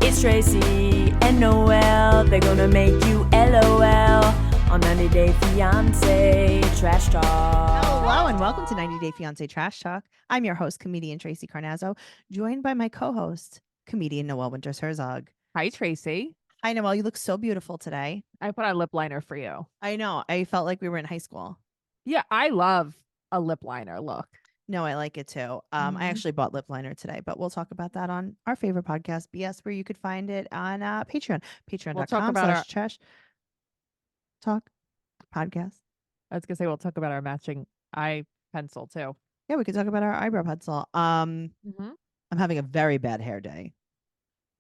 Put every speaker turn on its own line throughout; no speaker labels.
It's Tracey and Noelle. They're gonna make you LOL on 90 Day Fiance Trash Talk.
Hello and welcome to 90 Day Fiance Trash Talk. I'm your host, comedian Tracey Carnazzo, joined by my co-host, comedian Noelle Herzog.
Hi, Tracey.
Hi, Noelle. You look so beautiful today.
I put on lip liner for you.
I know. I felt like we were in high school.
Yeah, I love a lip liner look.
No, I like it too. I actually bought lip liner today, but we'll talk about that on our favorite podcast, BS, where you could find it on Patreon. Patreon.com/trash talk podcast.
I was gonna say we'll talk about our matching eye pencil too.
Yeah, we could talk about our eyebrow pencil. I'm having a very bad hair day.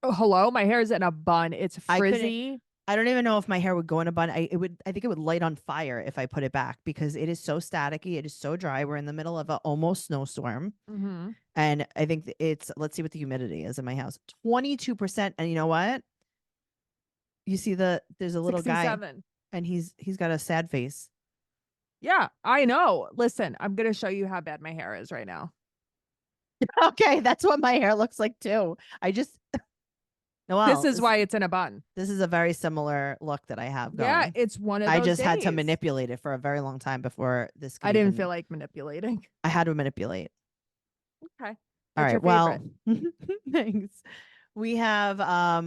Oh, hello, my hair is in a bun. It's frizzy.
I don't even know if my hair would go in a bun. I think it would light on fire if I put it back because it is so staticky. It is so dry. We're in the middle of a almost snowstorm. And I think let's see what the humidity is in my house. 22%. And you know what? You see there's a little
67.
guy and he's got a sad face.
Yeah, I know. Listen, I'm gonna show you how bad my hair is right now.
Okay, that's what my hair looks like too.
This is why it's in a bun.
This is a very similar look that I have going.
Yeah, it's one of those
I just had to
days.
manipulate it for a very long time before this.
I didn't feel like manipulating.
I had to manipulate.
Okay.
All right. Well, thanks. We have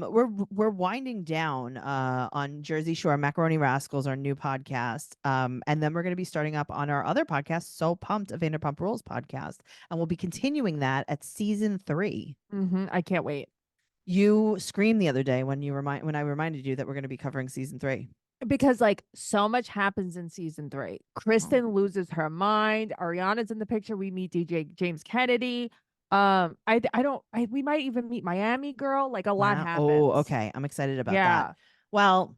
we're winding down on Jersey Shore. Macaroni Rascals, our new podcast. And then we're going to be starting up on our other podcast, So Pumped, a Vanderpump Rules podcast, and we'll be continuing that at season 3.
I can't wait.
You screamed the other day when I reminded you that we're going to be covering season 3.
Because like so much happens in season 3. Kristen loses her mind. Ariana's in the picture. We meet DJ James Kennedy. We might even meet Miami Girl. Like a lot happens.
Oh, okay. I'm excited about that. Well,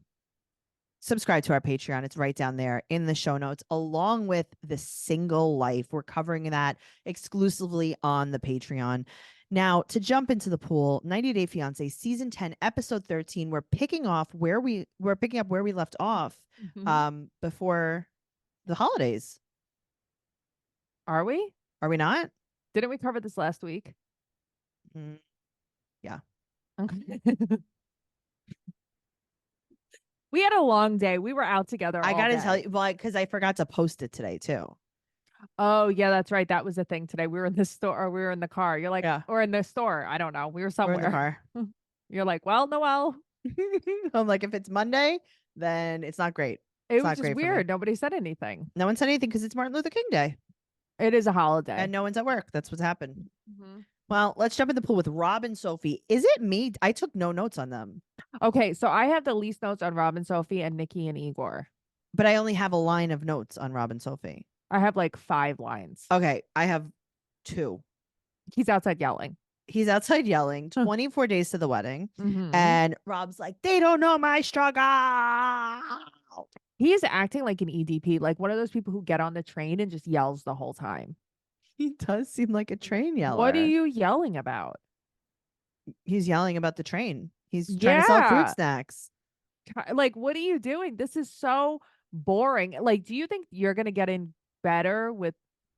subscribe to our Patreon. It's right down there in the show notes, along with the single life. We're covering that exclusively on the Patreon. Now, to jump into the pool, 90 Day Fiance season 10, episode 13. We're picking up where we left off before the holidays.
Are we?
Are we not?
Didn't we cover this last week?
Yeah.
Okay. We had a long day. We were out together.
I got to tell you, well, because I forgot to post it today too.
Oh, yeah, that's right. That was the thing today. We were in the store or we were in the car. You're like, or in the store. I don't know. We were somewhere.
We're in the car.
You're like, well, Noelle.
I'm like, if it's Monday, then it's not great.
It was just weird. Nobody said anything.
No one said anything because it's Martin Luther King Day.
It is a holiday.
And no one's at work. That's what's happened. Well, let's jump in the pool with Rob and Sophie. Is it me? I took no notes on them.
Okay, so I have the least notes on Rob and Sophie and Nikki and Igor.
But I only have a line of notes on Rob and Sophie.
I have like 5 lines.
Okay, I have 2.
He's outside yelling.
24 days to the wedding. And Rob's like, they don't know my struggle.
He is acting like an EDP, like one of those people who get on the train and just yells the whole time.
He does seem like a train yeller.
What are you yelling about?
He's yelling about the train. He's trying to sell fruit snacks.
Like, what are you doing? This is so boring. Like, do you think you're going to get in better with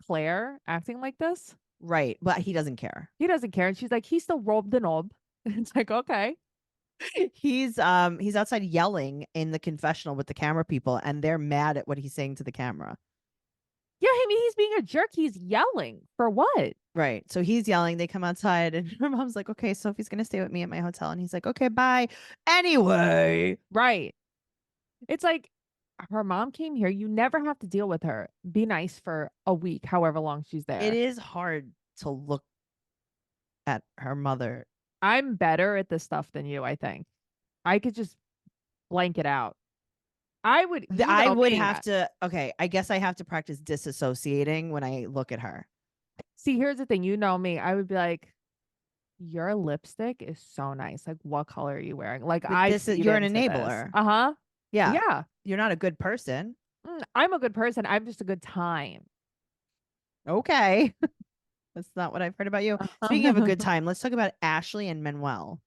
Claire acting like this?
Right. But he doesn't care.
He doesn't care. And she's like, he's still robbed the knob. It's like, okay.
He's outside yelling in the confessional with the camera people, and they're mad at what he's saying to the camera.
Yeah, I mean, he's being a jerk. He's yelling for what?
Right. So he's yelling. They come outside, and her mom's like, okay, Sophie's going to stay with me at my hotel. And he's like, okay, bye. Anyway.
Right. It's like her mom came here. You never have to deal with her. Be nice for a week, however long she's there.
It is hard to look at her mother.
I'm better at this stuff than you, I think. I could just blank it out. I would
have to. Okay, I guess I have to practice disassociating when I look at her.
See, here's the thing. You know me. I would be like, your lipstick is so nice. Like, what color are you wearing? Like,
you're an enabler.
Uh-huh.
Yeah.
Yeah.
You're not a good person.
I'm a good person. I'm just a good time.
Okay. That's not what I've heard about you. Speaking of a good time, let's talk about Ashley and Manuel.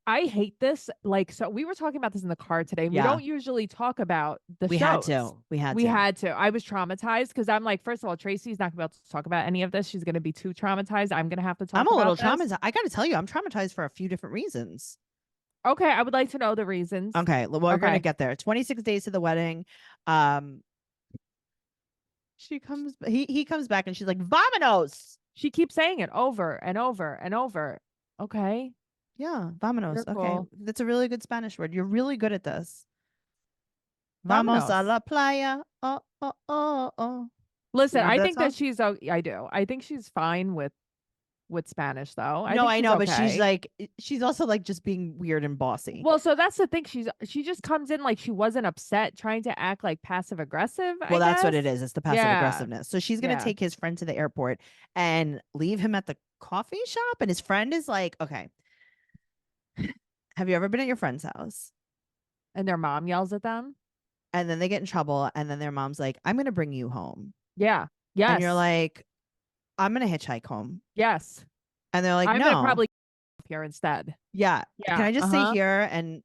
I hate this. Like, so we were talking about this in the car today. And We
Yeah.
don't usually talk about the
We
shows.
had to. We had
We
to.
had to. I was traumatized because I'm like, first of all, Tracy's not going to be able to talk about any of this. She's going to be too traumatized. I'm going to have to talk
I'm a little
about this.
traumatized. I got to tell you, I'm traumatized for a few different reasons.
Okay, I would like to know the reasons.
Okay, well, we're gonna
Okay.
get there. 26 days to the wedding. He comes back and she's like, "Vamonos."
She keeps saying it over and over and over. Okay.
Yeah, vamonos.
You're
Okay,
cool.
that's a really good Spanish word. You're really good at this. Vamos a
Vámonos.
la playa. Oh, oh, oh, oh.
Listen,
Remember
I
that
think that
song?
she's I do. I think she's fine with Spanish though. I
No,
think
I
she's
know,
okay.
but she's like, she's also like just being weird and bossy.
Well, so that's the thing. She just comes in like she wasn't upset, trying to act like passive aggressive.
Well, that's what it
guess.
is. It's the passive
Yeah.
aggressiveness. So she's gonna
Yeah.
take his friend to the airport and leave him at the coffee shop, and his friend is like, "Okay, have you ever been at your friend's house?"
And their mom yells at them.
And then they get in trouble, and then their mom's like, "I'm gonna bring you home."
Yeah. Yes.
And you're like, "I'm gonna hitchhike home."
yes.
And they're like,
I'm
"No."
gonna probably here instead.
Yeah.
Yeah.
Can I just stay here and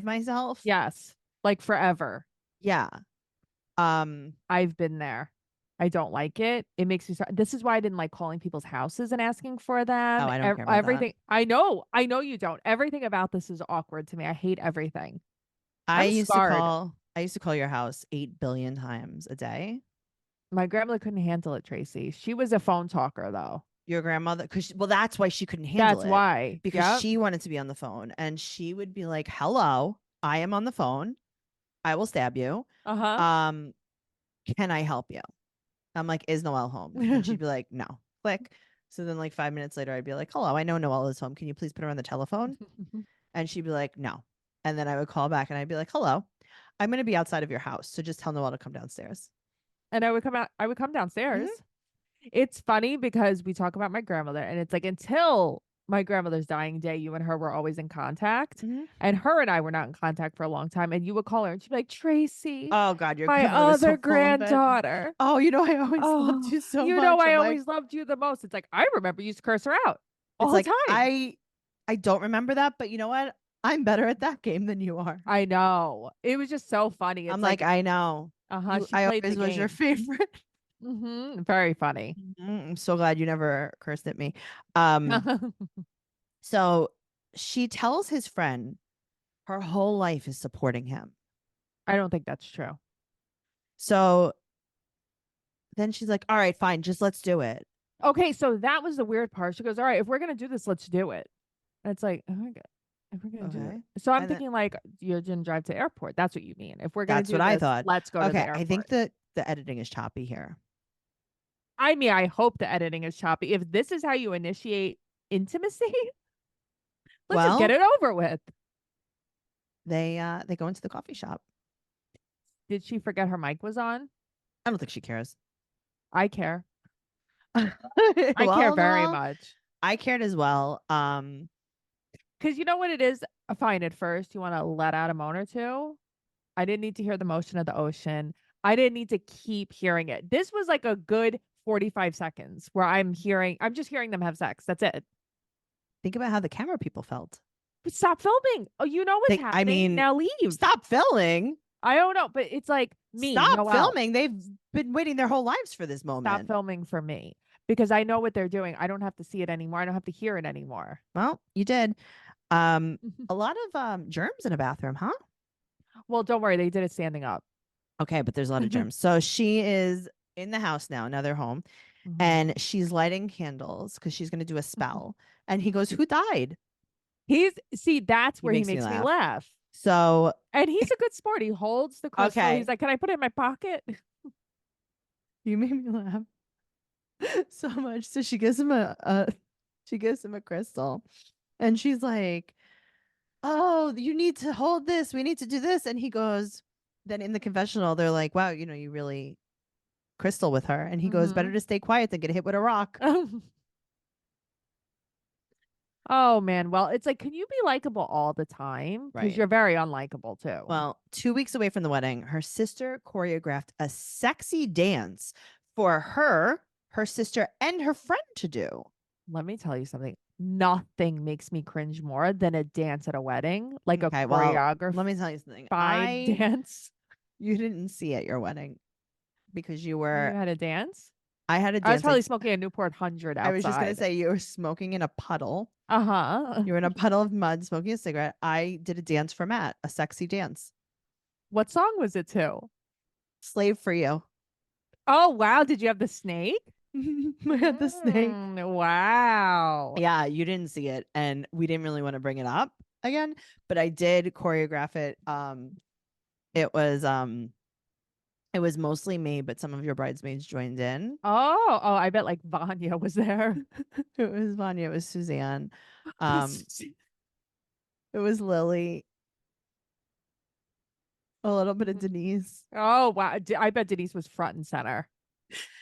myself?
Yes. Like forever.
Yeah.
I've been there. I don't like it. It makes me. This is why I didn't like calling people's houses and asking for them.
Oh, I don't care about
everything. I know you don't. Everything about this is awkward to me. I hate everything.
I
I'm
used
scarred.
I used to call your house 8 billion times a day.
My grandmother couldn't handle it, Tracy. She was a phone talker though.
Your grandmother, well, that's why she couldn't handle
That's
it.
why.
Because
Yep.
she wanted to be on the phone, and she would be like, "Hello, I am on the phone. I will stab you.
Uh-huh.
Can I help you?" I'm like, "Is Noelle home?" And she'd be like, "No." Click. So then, like 5 minutes later, I'd be like, "Hello, I know Noelle is home. Can you please put her on the telephone?" And she'd be like, "No." And then I would call back and I'd be like, "Hello, I'm going to be outside of your house. So just tell Noelle to come downstairs."
And I would come downstairs. It's funny because we talk about my grandmother and it's like until my grandmother's dying day, you and her were always in contact. And her and I were not in contact for a long time. And you would call her and she'd be like, "Tracy,
Oh God, your
my
grandmother was so
other
full of it.
granddaughter.
Oh, I always loved you so
You
much.
know, I
I'm
always loved you the most." It's like, I remember you used to curse her out all
it's
the
like,
time.
I don't remember that, but you know what? I'm better at that game than you are.
I know. It was just so funny. It's
I'm like, I know.
she
I
played
always
the
was your
game.
favorite.
Very funny.
I'm so glad you never cursed at me. So she tells his friend her whole life is supporting him.
I don't think that's true.
So then she's like, "All right, fine, just let's do it."
Okay, so that was the weird part. She goes, "All right, if we're gonna do this, let's do it." And it's like, oh my God, if we're gonna do
Okay.
it. So I'm
And then-
thinking like you're gonna drive to airport. That's what you mean. If we're gonna
That's
do
what I
this,
thought.
let's go to the
Okay,
airport.
I think the editing is choppy here.
I mean, I hope the editing is choppy. If this is how you initiate intimacy, let's just get it over with.
They go into the coffee shop.
Did she forget her mic was on?
I don't think she cares.
I care. I care very much.
I cared as well.
Because you know what it is? Fine, at first you want to let out a moan or two. I didn't need to hear the motion of the ocean. I didn't need to keep hearing it. This was like a good 45 seconds where I'm just hearing them have sex. That's it.
Think about how the camera people felt.
But stop filming. Oh, you know what's happening.
I mean,
now leave.
Stop filming.
I don't know, but it's like me.
Stop
Noelle.
filming. They've been waiting their whole lives for this moment.
Stop filming for me because I know what they're doing. I don't have to see it anymore. I don't have to hear it anymore.
Well, you did. A lot of germs in a bathroom, huh?
Well, don't worry. They did it standing up.
Okay, but there's a lot of germs. So she is in the house now. Now they're home. And she's lighting candles because she's going to do a spell. And he goes, "Who died?"
That's where he makes me laugh.
So,
and he's a good sport. He holds the crystal.
Okay.
He's like, "Can I put it in my pocket?"
You made me laugh so much. So she gives him a crystal, and she's like, "Oh, you need to hold this. We need to do this." And he goes, then in the confessional, they're like, "Wow, you really crystal with her." And he goes, "Better to stay quiet than get hit with a rock."
Oh man. Well, it's like, can you be likable all the time? Because
Right.
you're very unlikable too.
Well, 2 weeks away from the wedding, her sister choreographed a sexy dance for her sister, and her friend to do.
Let me tell you something. nothing makes me cringe more than a dance at a wedding, like a
Okay, well,
choreographed
let me tell you something.
dance.
You didn't see at your wedding because you
You
were.
had a dance?
I had a
I was
dance.
probably smoking a Newport 100 outside.
I was just gonna say you were smoking in a puddle.
Uh-huh.
You were in a puddle of mud smoking a cigarette. I did a dance for Matt, a sexy dance.
What song was it to?
Slave for you.
Oh, wow. Did you have the snake?
I had the snake.
Wow.
Yeah, you didn't see it, and we didn't really want to bring it up again, but I did choreograph it. It was it was mostly me, but some of your bridesmaids joined in.
Oh, I bet like Vanya was there.
It was Vanya, it was Suzanne. It was Lily. A little bit of Denise.
Oh, wow. I bet Denise was front and center.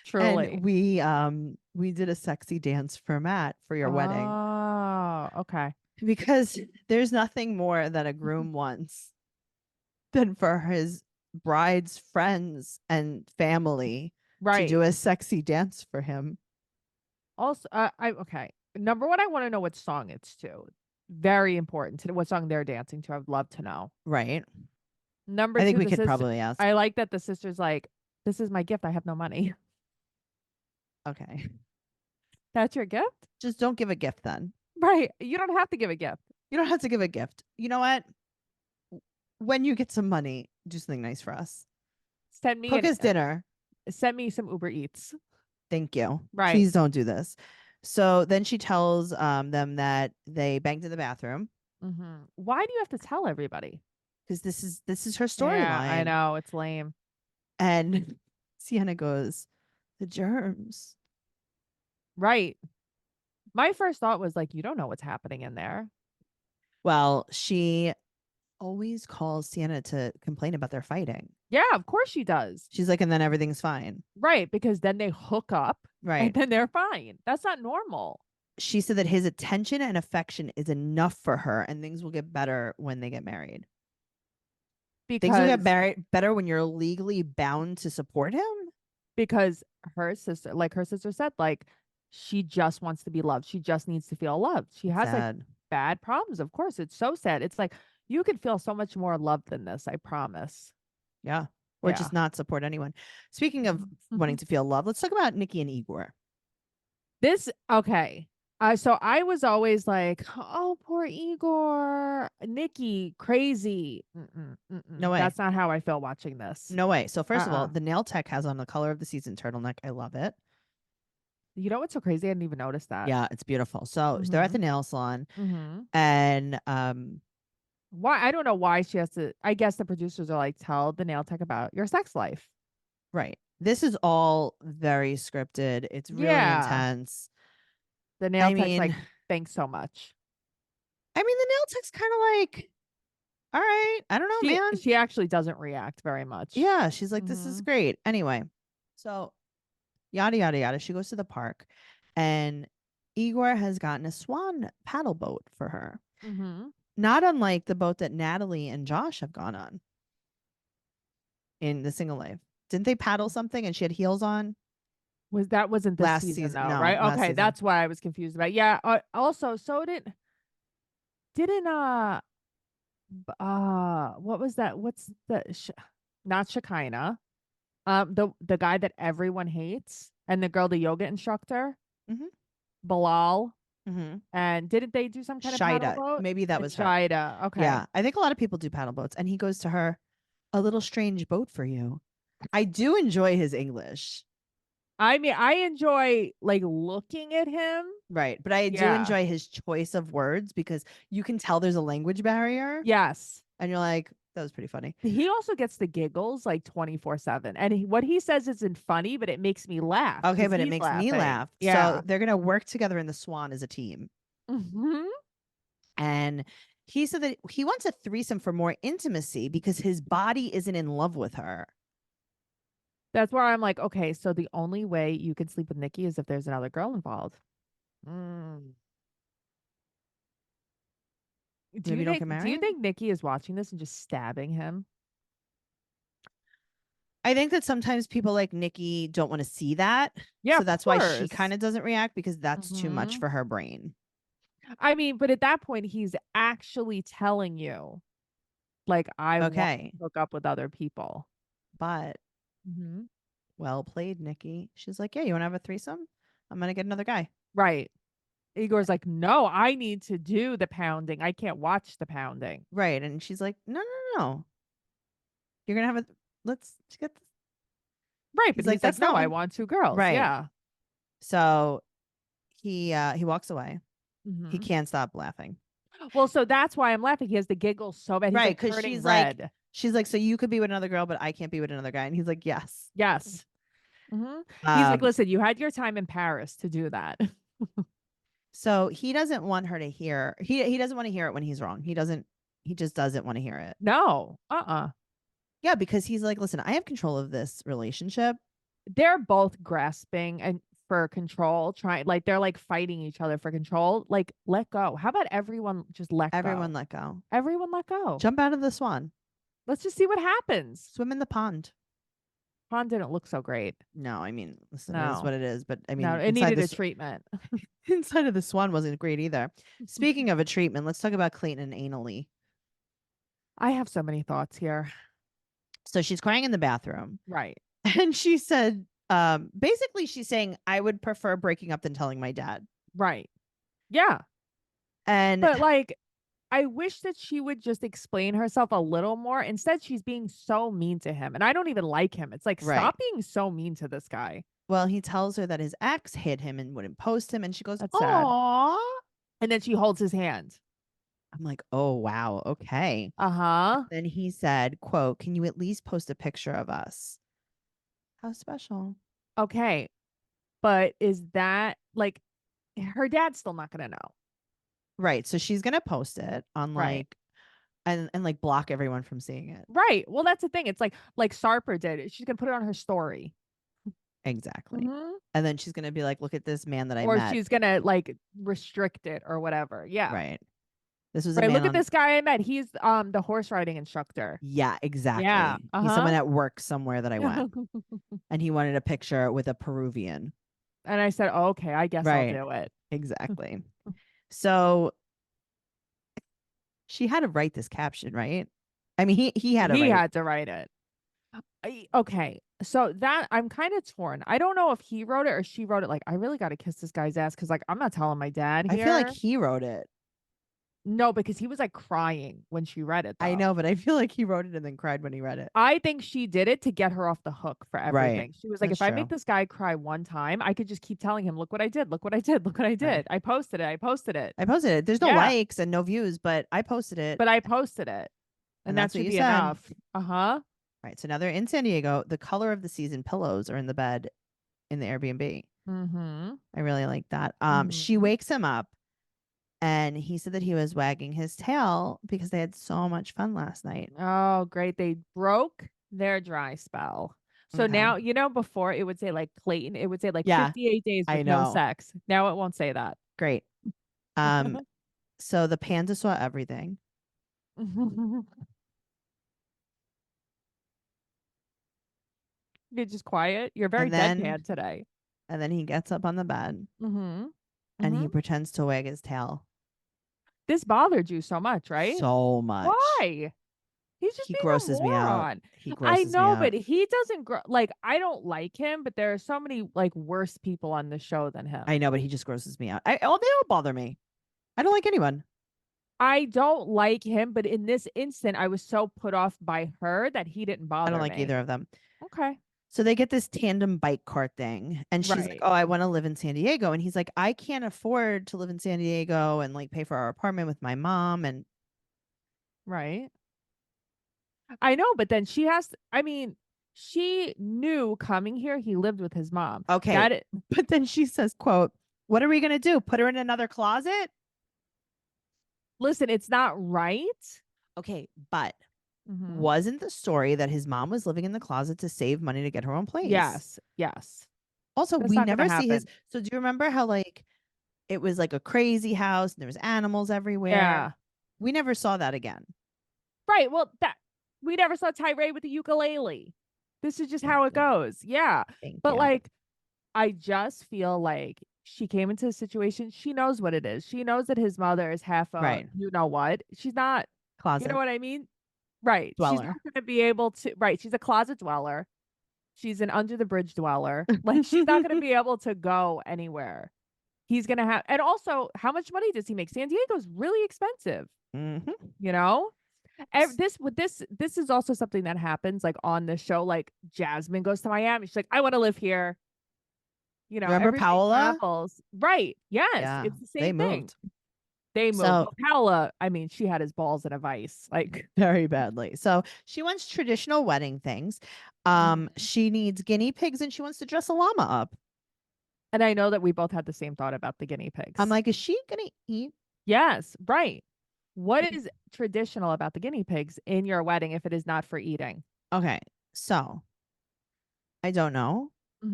Truly.
And we did a sexy dance for Matt for your wedding.
Oh, okay.
Because there's nothing more that a groom wants than for his bride's friends and family to do a sexy dance for him.
Also, okay. Number one, I want to know what song it's to. Very important to know what song they're dancing to. I'd love to know.
Right.
Number
I think
two,
we could probably ask.
I like that the sister's like, this is my gift. I have no money.
Okay.
That's your gift?
Just don't give a gift then.
Right. You don't have to give a gift.
You don't have to give a gift. You know what? When you get some money, do something nice for us.
Send me
Cook us dinner.
Send me some Uber Eats.
Thank you.
Right.
Please don't do this. So then she tells them that they banged in the bathroom.
Mm-hmm. Why do you have to tell everybody?
Because this is her storyline.
Yeah, I know. It's lame.
And Sienna goes, the germs.
Right. My first thought was like, you don't know what's happening in there.
Well, she always calls Sienna to complain about their fighting.
Yeah, of course she does.
She's like, and then everything's fine.
Right, because then they hook up.
Right.
And then they're fine. That's not normal.
She said that his attention and affection is enough for her, and things will get better when they get married.
Because
things will get better when you're legally bound to support him.
Because her sister, like her sister said, like she just wants to be loved. She just needs to feel loved. She has like bad problems. Of course, it's so sad. It's like you could feel so much more love than this. I promise.
Yeah. Or just not support anyone. Speaking of wanting to feel love, let's talk about Nikki and Igor.
Okay. So I was always like, oh, poor Igor, Nikki, crazy.
No way.
That's not how I feel watching this.
No way. So first of all, the nail tech has on the color of the season turtleneck. I love it.
You know what's so crazy? I didn't even notice that.
Yeah, it's beautiful. So they're at the nail salon, and
why? I don't know why she has to. I guess the producers are like, tell the nail tech about your sex life.
Right. This is all very scripted. It's really intense.
The nail tech's like, thanks so much.
I mean, the nail tech's kind of like, all right, I don't know, man.
She actually doesn't react very much.
Yeah, she's like, this is great. Anyway, so yada, yada, yada. She goes to the park, and Igor has gotten a swan paddle boat for her. Not unlike the boat that Natalie and Josh have gone on in the single life. Didn't they paddle something and she had heels on?
Wasn't this
last
season though,
no,
right? Okay,
season.
That's what I was confused about. Yeah. Also, so didn't what was that? What's the not Shekinah, the guy that everyone hates, and the girl, the yoga instructor, Bilal. And didn't they do some kind of paddle boat?
Maybe that was
Shida.
her.
Okay.
Yeah, I think a lot of people do paddle boats, and he goes to her, a little strange boat for you. I do enjoy his English.
I mean, I enjoy like looking at him.
Right. But I do enjoy his choice of words because you can tell there's a language barrier.
Yes.
And you're like, that was pretty funny.
He also gets the giggles like 24/7. And what he says isn't funny, but it makes me laugh.
Okay, but it makes me laugh.
Yeah.
So they're going to work together in the Swan as a team. And he said that he wants a threesome for more intimacy because his body isn't in love with her.
That's where I'm like, okay, so the only way you can sleep with Nikki is if there's another girl involved. Do you think Nikki is watching this and just stabbing him?
I think that sometimes people like Nikki don't want to see that.
Yeah.
So that's why she kind of doesn't react because that's too much for her brain.
I mean, but at that point, he's actually telling you, like, I want
Okay.
to hook up with other people.
But well played, Nikki. She's like, yeah, you want to have a threesome? I'm going to get another guy.
Right. Igor's like, no, I need to do the pounding. I can't watch the pounding.
Right. And she's like, no. You're going to have let's get this.
Right. But
He's like,
he's like,
that's
no,
not
I
one.
want two girls.
Right.
Yeah.
So he walks away. He
Mhm.
can't stop laughing.
Well, so that's why I'm laughing. He has the giggles so bad. He's
Right.
like
Because
turning
she's
red.
like, so you could be with another girl, but I can't be with another guy. And he's like, yes.
Yes. He's like, listen, you had your time in Paris to do that.
So he doesn't want her to hear. He doesn't want to hear it when he's wrong. He just doesn't want to hear it.
No.
Yeah, because he's like, listen, I have control of this relationship.
They're both grasping and for control, like they're like fighting each other for control. Like, let go. How about everyone just let
Everyone
go?
let go.
Everyone let go.
Jump out of the swan.
Let's just see what happens.
Swim in the pond.
Pond didn't look so great.
No, I mean, listen, it is
No.
what it is. But I mean,
No, it needed a treatment.
inside of the swan wasn't great either. Speaking of a treatment, let's talk about Clayton and Anali.
I have so many thoughts here.
So she's crying in the bathroom.
Right.
And she said, basically she's saying, I would prefer breaking up than telling my dad.
Right. Yeah. But like, I wish that she would just explain herself a little more. Instead, she's being so mean to him. And I don't even like him. It's like, stop being so mean to this guy.
Well, he tells her that his ex hit him and wouldn't post him. And she goes,
That's sad.
Aww.
And then she holds his hand.
I'm like, oh, wow. Okay. Then he said, quote, can you at least post a picture of us? How special.
Okay. But is that like, her dad's still not going to know.
Right. So she's going to post it on like, and like block everyone from seeing it.
Right. Well, that's the thing. It's like Sarper did. She's going to put it on her story.
Exactly. And then she's going to be like, look at this man that I
met. Or
she's
going to like restrict it or whatever. Yeah.
Right. This was
a man. Look at this guy I met. He's the horse riding instructor.
Yeah, exactly.
Yeah.
He's someone at work somewhere that I went. And he wanted a picture with a Peruvian.
And I said, oh, okay, I guess I'll do it.
Exactly. So she had to write this caption, right? I mean, he had
to write it. Okay. So that I'm kind of torn. I don't know if he wrote it or she wrote it. Like, I really got to kiss this guy's ass because like I'm not telling my dad here.
I feel like he wrote it.
No, because he was like crying when she read it. Though.
I know, but I feel like he wrote it and then cried when he read it.
I think she did it to get her off the hook for everything.
Right.
She was like, if I make this guy cry one time, I could just keep telling him, look what I did. Look what I did. Look what I did. Right. I posted it. There's
no likes and no views, but I posted it. And that should be enough. Right. So now they're in San Diego. The color of the season pillows are in the bed in the Airbnb. I really like that. She wakes him up. And he said that he was wagging his tail because they had so much fun last night.
Oh, great. They broke their dry spell. So now, before it would say like Clayton, it would say like 58 days with no sex. Now it won't say that.
Great. So the panda saw everything.
You're just quiet. You're very deadpan today.
And then he gets up on the bed and he pretends to wag his tail.
This bothered you so much, right?
So much.
Why? He's just
grosses me out.
I know, but he doesn't like. I don't like him, but there are so many like worse people on the show than him.
I know, but he just grosses me out. They all bother me. I don't like anyone.
I don't like him, but in this instant, I was so put off by her that he didn't bother me.
I don't like either of them.
Okay.
So they get this tandem bike cart thing. And she's like, oh, I want to live in San Diego. And he's like, I can't afford to live in San Diego and like pay for our apartment with my mom. And
right. I know, but then she she knew coming here he lived with his mom.
Okay. But then she says, quote, what are we going to do? Put her in another closet?
Listen, it's not right.
Okay, but wasn't the story that his mom was living in the closet to save money to get her own place?
Yes.
Also, we never see his. So do you remember how like it was like a crazy house and there was animals everywhere?
Yeah.
We never saw that again.
Right. Well, we never saw Tyree with the ukulele. This is just how it goes. Yeah. But like, I just feel like she came into the situation. She knows what it is. She knows that his mother is half a,
Right.
you know what? She's not, you
Closet
know what I mean? Right. She's
dweller.
not going to be able to, right. She's a closet dweller. She's an under the bridge dweller. Like, she's not going to be able to go anywhere. He's going to have, and also, how much money does he make? San Diego's really expensive, you know? This is also something that happens like on the show. Like, Jasmine goes to Miami. She's like, I want to live here. You know,
Remember
everybody
Paola?
travels. Right. Yes.
Yeah,
It's the
they
same thing.
moved.
They moved.
So
Well, Paola, I mean, she had his balls in a vice. Like,
very badly. So she wants traditional wedding things. She needs guinea pigs and she wants to dress a llama up.
and I know that we both had the same thought about the guinea pigs.
I'm like, is she gonna eat?
yes, right. What is traditional about the guinea pigs in your wedding if it is not for eating?
Okay, so I don't know.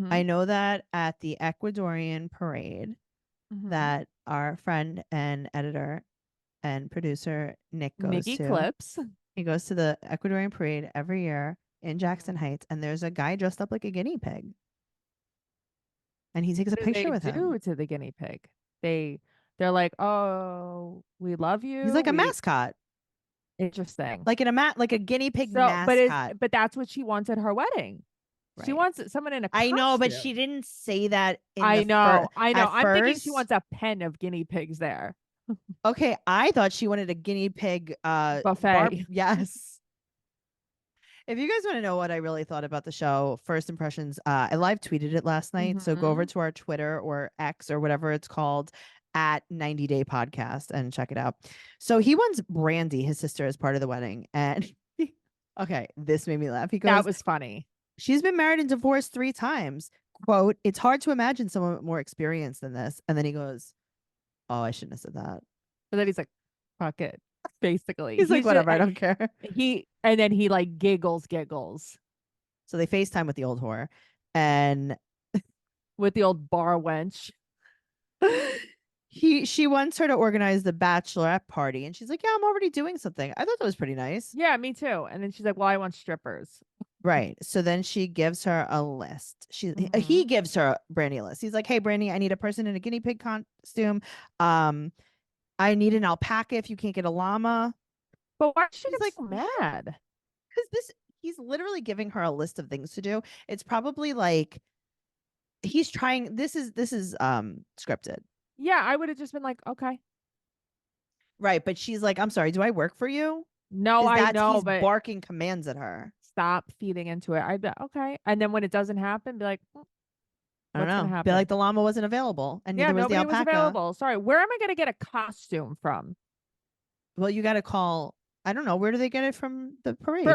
I know that at the Ecuadorian parade that our friend and editor and producer Nick goes
Nikki
to.
Clips.
He goes to the Ecuadorian parade every year in Jackson Heights, and there's a guy dressed up like a guinea pig. And he takes a
What do
picture
they
with
do
him.
to the guinea pig? They're like, oh, we love you.
He's like a mascot.
Interesting.
Like like a guinea pig
So,
mascot.
but that's what she wants at her wedding. She
Right.
wants someone in a
I know, but
costume.
she didn't say that in
I
the
know.
at
I'm thinking she
first.
wants a pen of guinea pigs there.
Okay, I thought she wanted a guinea pig
Buffet.
yes. If you guys want to know what I really thought about the show, first impressions, I live tweeted it last night. So go over to our Twitter or X or whatever it's called at 90 Day Podcast and check it out. So he wants Brandy, his sister, as part of the wedding. And okay, this made me laugh. He goes,
That was funny.
She's been married and divorced 3 times. Quote, it's hard to imagine someone with more experience than this. And then he goes, oh, I shouldn't have said that.
But then he's like, fuck it. Basically.
He's like, whatever, I don't care.
And then he like giggles.
So they FaceTime with the old whore. And
with the old bar wench.
she wants her to organize the bachelorette party. And she's like, yeah, I'm already doing something. I thought that was pretty nice.
Yeah, me too. And then she's like, well, I want strippers.
Right. So then she gives her a list. He gives her Brandy a list. He's like, hey, Brandy, I need a person in a guinea pig costume. I need an alpaca if you can't get a llama.
But why is she
like
so mad?
Because he's literally giving her a list of things to do. It's probably like he's trying. This is scripted.
Yeah, I would have just been like, okay.
Right. But she's like, I'm sorry, do I work for you?
No, I know,
he's
but
barking commands at her.
Stop feeding into it. I'd be okay. And then when it doesn't happen, be like,
I don't know. Be like, the llama wasn't available, and neither was the alpaca.
Was available. Sorry, where am I going to get a costume from?
Well, you got to call. I don't know. Where do they get it from the parade?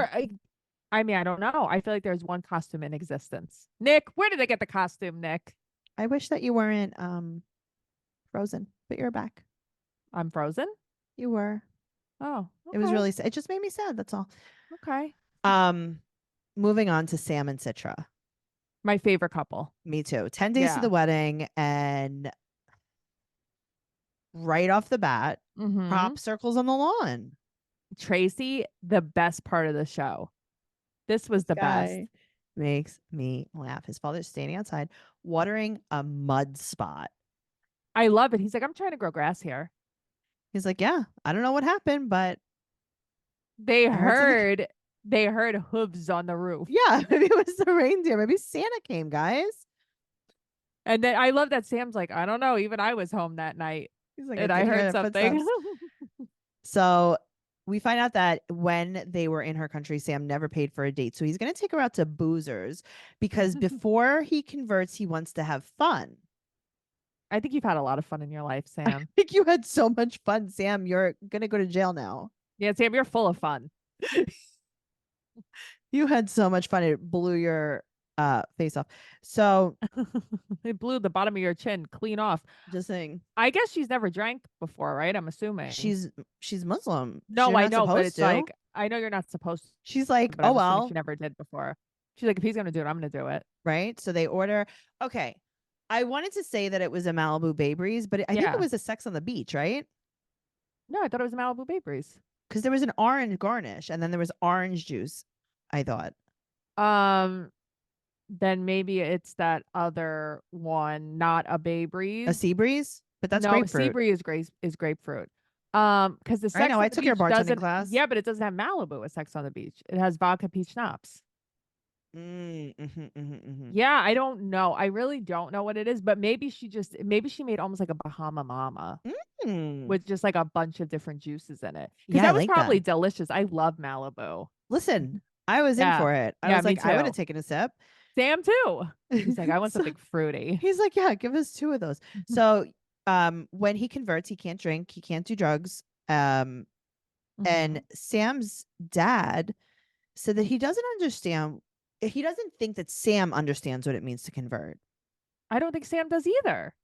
I mean, I don't know. I feel like there's one costume in existence. Nick, where did they get the costume, Nick?
I wish that you weren't frozen, but you're back.
I'm frozen?
You were.
Oh. Okay.
It was really sad. It just made me sad. That's all.
Okay.
Moving on to Sam and Citra.
My favorite couple.
Me too. 10 days to the wedding, and right off the bat, crop circles on the lawn.
Tracey, the best part of the show. This was the best.
Makes me laugh. His father's standing outside watering a mud spot.
I love it. He's like, I'm trying to grow grass here.
He's like, yeah, I don't know what happened, but
they heard hooves on the roof.
Yeah, maybe it was the reindeer. Maybe Santa came, guys.
And then I love that Sam's like, I don't know. Even I was home that night.
He's like,
and I heard something.
So we find out that when they were in her country, Sam never paid for a date. So he's going to take her out to Boozers because before he converts, he wants to have fun.
I think you've had a lot of fun in your life, Sam.
I think you had so much fun, Sam. You're going to go to jail now.
Yeah, Sam, you're full of fun.
You had so much fun. It blew your face off. So
it blew the bottom of your chin clean off.
Just saying.
I guess she's never drank before, right? I'm assuming.
She's Muslim.
No, I know, but it's like, I know you're not supposed to.
She's like, oh, well.
She never did before. She's like, if he's going to do it, I'm going to do it.
Right? So they order. Okay. I wanted to say that it was a Malibu Bay Breeze, but I think it was a Sex on the Beach, right?
No, I thought it was a Malibu Bay Breeze.
Because there was an orange garnish and then there was orange juice, I thought.
then maybe it's that other one, not a Bay
A
Breeze.
sea breeze, but that's
No, sea
grapefruit.
breeze is grapefruit. Because the
I
Sex
know.
on
I
the
took your
Beach
bartending
doesn't.
class.
Yeah, but it doesn't have Malibu with Sex on the Beach. It has vodka peach schnapps. Yeah, I don't know. I really don't know what it is, but maybe she made almost like a Bahama Mama with just like a bunch of different juices in it. Because
Yeah, I
that was
like
probably
that.
delicious. I love Malibu.
Listen, I was in
Yeah.
for it. I
Yeah,
was
me
like, I would have
too.
taken a sip.
Sam too. He's like, I want
So
something fruity.
he's like, yeah, give us 2 of those. So when he converts, he can't drink, he can't do drugs. And Sam's dad said that he doesn't think that Sam understands what it means to convert.
I don't think Sam does either.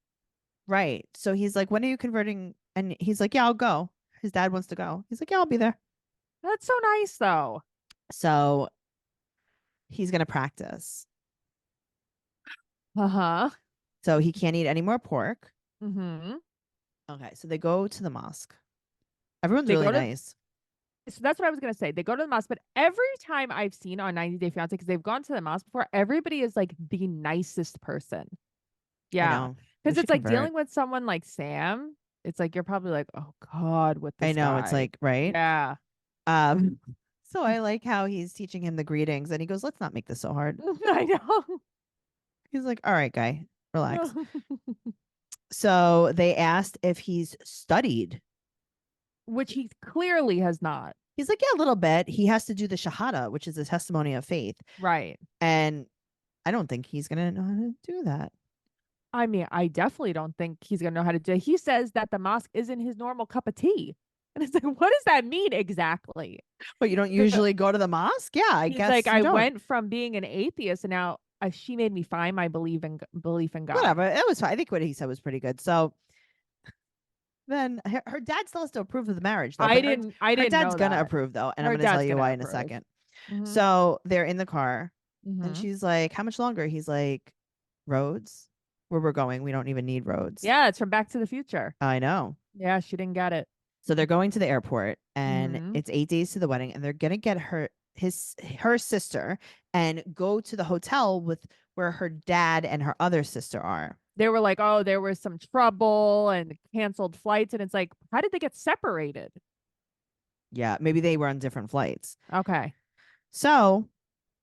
Right. So he's like, when are you converting? And he's like, yeah, I'll go. His dad wants to go. He's like, yeah, I'll be there.
That's so nice though.
So he's going to practice.
Uh-huh.
So he can't eat any more pork.
Mm-hmm.
Okay. So they go to the mosque. Everyone's
They
really
go to
nice.
So that's what I was gonna say. They go to the mosque, but every time I've seen on 90 Day Fiance, because they've gone to the mosque before, everybody is like the nicest person.
I
Yeah.
know. We
Because
should
it's like
convert.
dealing with someone like Sam, it's like you're probably like, oh God, with this
I know.
guy.
It's like, right.
Yeah.
So I like how he's teaching him the greetings and he goes, let's not make this so hard.
I know.
He's like, all right, guy, relax. So they asked if he's studied.
Which he clearly has not.
He's like, yeah, a little bit. He has to do the shahada, which is a testimony of faith.
Right.
And I don't think he's going to know how to do that.
I mean, I definitely don't think he's gonna know how to do it. He says that the mosque isn't his normal cup of tea. And it's like, what does that mean exactly?
But you don't usually go to the mosque? Yeah, I
He's
guess
like,
you
I
don't.
went from being an atheist and now she made me find my belief in God.
Whatever. It was fine. I think what he said was pretty good. So then her dad still has to approve of the marriage, though.
I didn't
Her dad's
know
gonna
that.
approve, though. And
Her
I'm going to tell
dad's
you
gonna
why in a
approve.
second.
Mhm.
So they're in the car and
Mhm.
she's like, how much longer? He's like, roads? Where we're going, we don't even need roads.
Yeah, it's from Back to the Future.
I know.
Yeah, she didn't get it.
So they're going to the airport and
Mhm.
it's 8 days to the wedding and they're going to get her sister and go to the hotel with where her dad and her other sister are.
They were like, oh, there was some trouble and canceled flights. And it's like, how did they get separated?
Yeah, maybe they were on different flights.
Okay.
So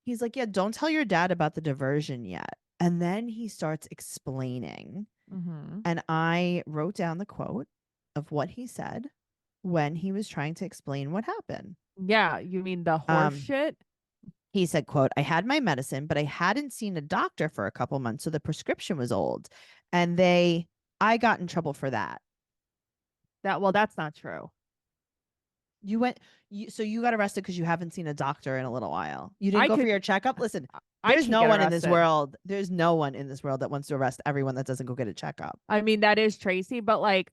he's like, yeah, don't tell your dad about the diversion yet. And then he starts explaining.
Mhm.
And I wrote down the quote of what he said when he was trying to explain what happened.
Yeah, you mean the horse shit?
He said, quote, I had my medicine, but I hadn't seen a doctor for a couple months, so the prescription was old. And I got in trouble for that.
That's not true.
So you got arrested because you haven't seen a doctor in a little while. You didn't go for your checkup? Listen, there's no one in this world. There's no one in this world that wants to arrest everyone that doesn't go get a checkup.
I mean, that is Tracey, but like,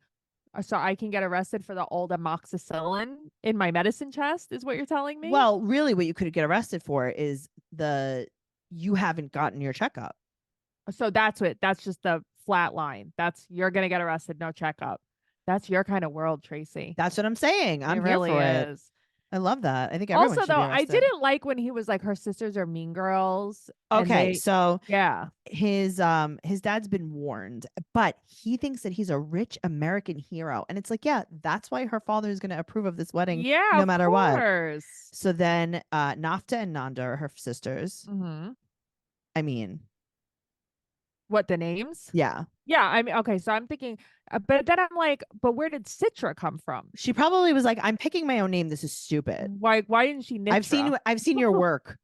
so I can get arrested for the old amoxicillin in my medicine chest, is what you're telling me?
Well, really what you could get arrested for is you haven't gotten your checkup.
So that's just the flat line. You're going to get arrested, no checkup. That's your kind of world, Tracey.
That's what I'm saying. I'm
really
here for
is.
it. I love that. I think everyone
Also,
should
though,
be
I
arrested.
didn't like when he was like, her sisters are mean girls.
Okay, so
yeah,
his dad's been warned, but he thinks that he's a rich American hero, and it's like, yeah, that's why her father is going to approve of this wedding,
yeah,
no matter
what.
So then, Nafta and Nanda are her sisters.
Mm-hmm.
I mean,
what, the names?
Yeah.
Yeah, I mean, okay, so I'm thinking, but then I'm like, but where did Citra come from?
She probably was like, I'm picking my own name. This is stupid.
Why didn't she Nitra?
I've seen your work.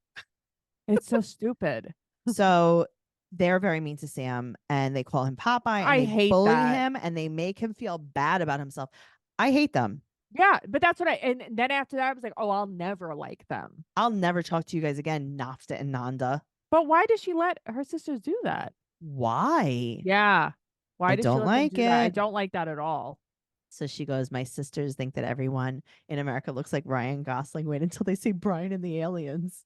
It's so stupid.
So they're very mean to Sam and they call him Popeye and
I
they
hate
bully
that.
him and they make him feel bad about himself. I hate them.
Yeah, but that's what and then after that I was like, oh, I'll never like them.
I'll never talk to you guys again, Nafta and Nanda.
But why does she let her sisters do that?
Why?
Yeah. Why does she let them do that? I don't like that at all.
So she goes, my sisters think that everyone in America looks like Ryan Gosling. Wait until they see Brian and the Aliens.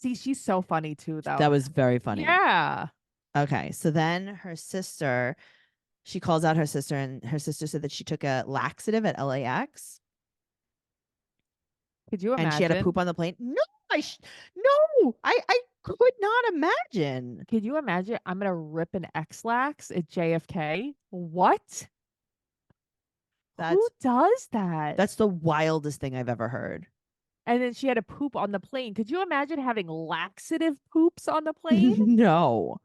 See, she's so funny too, though.
That was very funny.
Yeah.
Okay. So then her sister, she calls out her sister and her sister said that she took a laxative at LAX.
Could you imagine?
And she had to poop on the plane. No, I could not imagine.
Can you imagine? I'm gonna rip an X-Lax at JFK. What? Who does that?
That's the wildest thing I've ever heard.
And then she had to poop on the plane. Could you imagine having laxative poops on the plane?
No.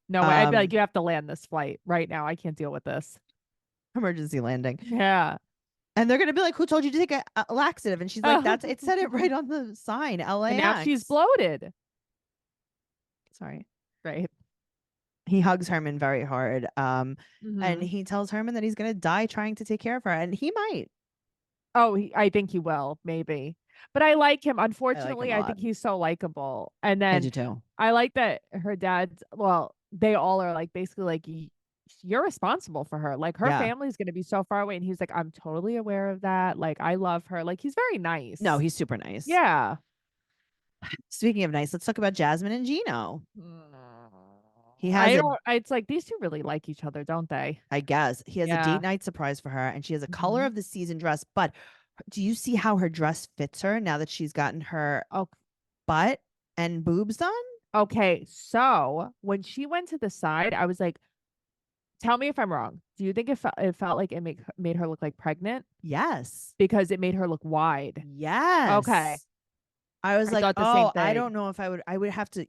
No way. I'd be like, you have to land this flight right now. I can't deal with this.
Emergency landing.
Yeah.
And they're going to be like, who told you to take a laxative? And she's like, it said it right on the sign, LAX.
And now she's bloated.
Sorry.
Right.
He hugs Herman very hard. And
Mhm.
he tells Herman that he's going to die trying to take care of her. And he might.
Oh, I think he will, maybe. But I like him. Unfortunately,
a
I think
lot.
he's so likable. And
I
then
do too.
I like that her dad's, well, they all are like basically like, you're responsible for her. Like her
Yeah.
family's going to be so far away. And he's like, I'm totally aware of that. Like, I love her. Like, he's very nice.
No, he's super nice.
Yeah.
Speaking of nice, let's talk about Jasmine and Gino. He has
it's like these two really like each other, don't they?
I guess. He has a date night surprise for her, and she has a color of the season dress. But do you see how her dress fits her now that she's gotten her butt and boobs done?
Okay, so when she went to the side, I was like, tell me if I'm wrong. Do you think it felt like it made her look like pregnant?
Yes.
Because it made her look wide.
Yes.
Okay.
I was like,
thought the same
I
thing.
don't know if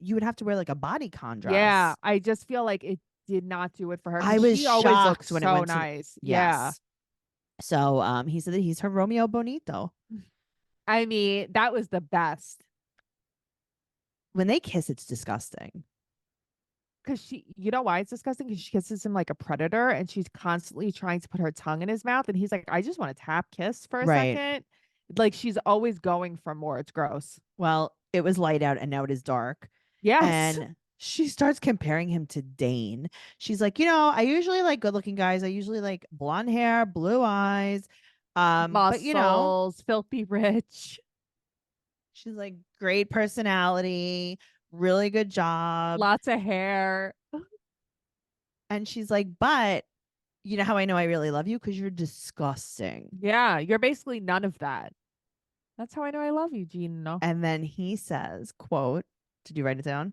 you would have to wear like a bodycon dress.
Yeah, I just feel like it did not do it for her.
I was
she
shocked
always looks
when
so
it went
nice.
to yes. So he said that he's her Romeo Bonito.
I mean, that was the best.
When they kiss, it's disgusting.
Because you know why it's disgusting? Because she kisses him like a predator and she's constantly trying to put her tongue in his mouth. And he's like, I just want to tap kiss for a second. Like she's always going for more. It's gross.
Well, it was light out and now it is dark.
Yes.
And she starts comparing him to Dane. She's like, I usually like good looking guys. I usually like blonde hair, blue eyes.
Muscles,
but
filthy rich.
She's like, great personality, really good job.
Lots of hair.
And she's like, but you know how I know I really love you? Because you're disgusting.
Yeah, you're basically none of that. That's how I know I love you, Gino.
And then he says, quote, did you write it down?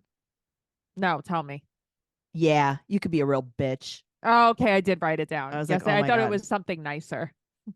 No, tell me.
Yeah, you could be a real bitch.
Oh, okay, I did write it down.
I was
yes,
like, oh
I
my
thought
God.
it was something nicer.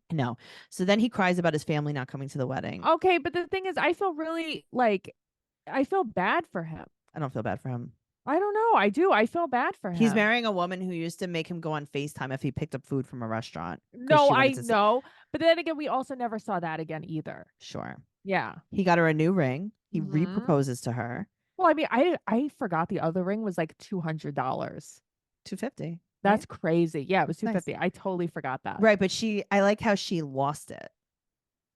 No. So then he cries about his family not coming to the wedding.
Okay, but the thing is, I feel really I feel bad for him.
I don't feel bad for him.
I don't know. I do. I feel bad for him.
He's marrying a woman who used to make him go on FaceTime if he picked up food from a restaurant.
No, I know. But then again, we also never saw that again either.
Sure.
Yeah.
He got her a new ring. He re-proposes to her.
Well, I mean, I forgot the other ring was like $200.
$250.
That's crazy. Yeah, it was $250.
Nice.
I totally forgot that.
Right, but I like how she lost it.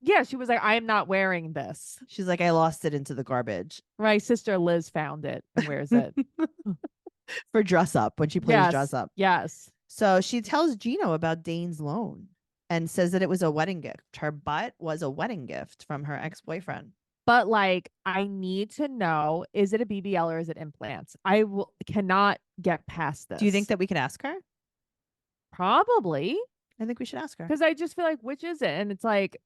Yeah, she was like, I am not wearing this.
She's like, I lost it into the garbage.
My sister Liz found it and wears it.
For dress up, when she plays dress up.
Yes.
So she tells Gino about Dane's loan and says that it was a wedding gift. Her butt was a wedding gift from her ex-boyfriend.
But like, I need to know, is it a BBL or is it implants? I cannot get past this.
Do you think that we could ask her?
Probably.
I think we should ask her.
Because I just feel like, which is it? And it's like,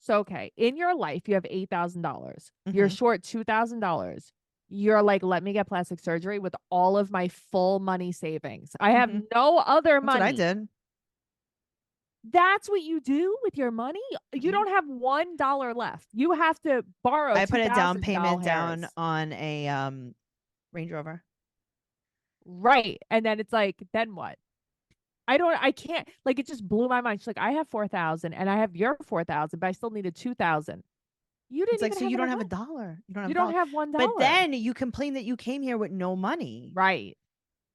okay, in your life, you have $8,000. You're short $2,000. You're like, let me get plastic surgery with all of my full money savings. I have no other money.
That's what I did.
That's what you do with your money? You don't have $1 left. You have to borrow.
I put a down payment down on a Range Rover.
Right. And then it's like, then what? I can't, like, it just blew my mind. She's like, I have 4,000 and I have your 4,000, but I still needed 2,000. You didn't.
It's like, so you don't have $1.
You don't have $1.
But then you complain that you came here with no money.
Right.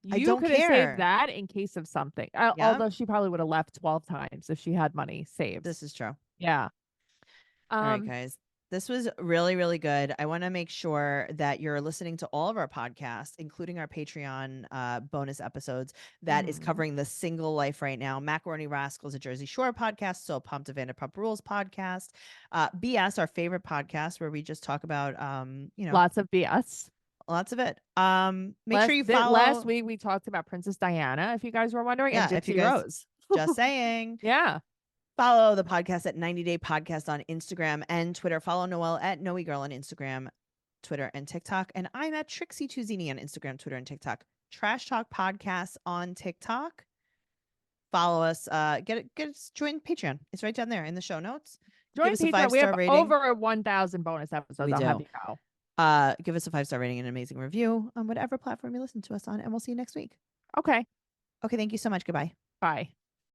You could have saved that in case of something. Although she probably would have left 12 times if she had money saved.
This is true.
Yeah.
All right, guys. This was really, really good. I want to make sure that you're listening to all of our podcasts, including our Patreon bonus episodes that is covering the single life right now. Macaroni Rascals, a Jersey Shore podcast. So Pumped to Vanderpump Rules podcast. BS, our favorite podcast, where we just talk about,
lots of BS.
Lots of it. Make sure you follow.
Last week we talked about Princess Diana, if you guys were wondering, and Gypsy Rose.
Just saying.
Yeah.
Follow the podcast at 90 Day Podcast on Instagram and Twitter. Follow Noelle at Noe Girl on Instagram. Twitter, and TikTok. And I'm at Trixie Tuzini on Instagram, Twitter, and TikTok. Trash Talk Podcast on TikTok. Follow us. Join Patreon. It's right down there in the show notes.
Join
Give us a
Patreon. We
5-star
have
rating.
over 1,000 bonus episodes.
We
I'll
do.
have you know.
Give us a 5-star rating and an amazing review on whatever platform you listen to us on, and we'll see you next week.
Okay.
Okay, thank you so much. Goodbye.
Bye.